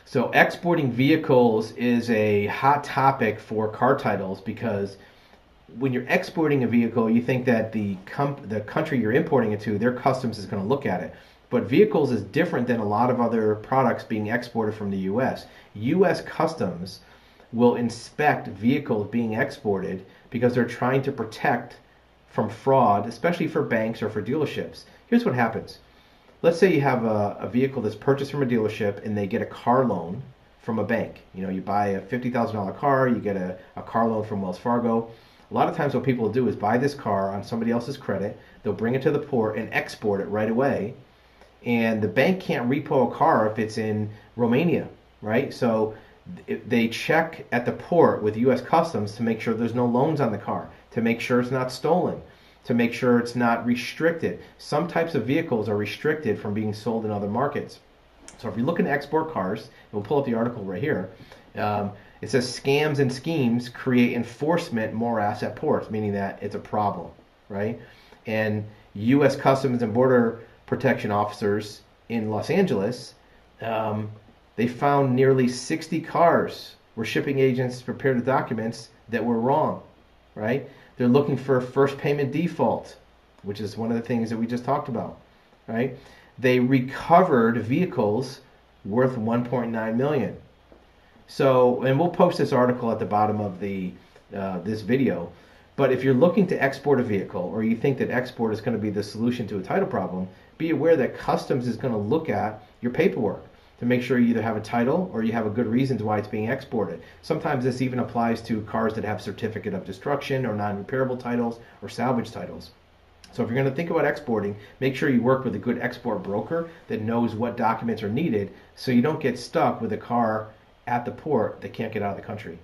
So exporting vehicles is a hot topic for car titles because when you're exporting a vehicle, you think that the country you're importing it to, their customs is going to look at it. But vehicles is different than a lot of other products being exported from the U.S. U.S. customs will inspect vehicles being exported because they're trying to protect from fraud, especially for banks or for dealerships. Here's what happens. Let's say you have a vehicle that's purchased from a dealership and they get a car loan from a bank. You know, you buy a $50,000 car, you get a car loan from Wells Fargo. A lot of times what people do is buy this car on somebody else's credit, they'll bring it to the port and export it right away. And the bank can't repo a car if it's in Romania, right? So they check at the port with U.S. Customs to make sure there's no loans on the car, to make sure it's not stolen, to make sure it's not restricted. Some types of vehicles are restricted from being sold in other markets. So if you're looking to export cars, we'll pull up the article right here. It says scams and schemes create enforcement morass at ports, meaning that it's a problem, right? And U.S. Customs and Border Protection officers in Los Angeles, they found nearly 60 cars where shipping agents prepared the documents that were wrong, right? They're looking for first payment default, which is one of the things that we just talked about, right? They recovered vehicles worth 1.9 million. So, and we'll post this article at the bottom of this video. But if you're looking to export a vehicle, or you think that export is going to be the solution to a title problem, be aware that customs is going to look at your paperwork to make sure you either have a title or you have a good reasons why it's being exported. Sometimes this even applies to cars that have certificate of destruction or non-repairable titles or salvage titles. So if you're going to think about exporting, make sure you work with a good export broker that knows what documents are needed so you don't get stuck with a car at the port that can't get out of the country.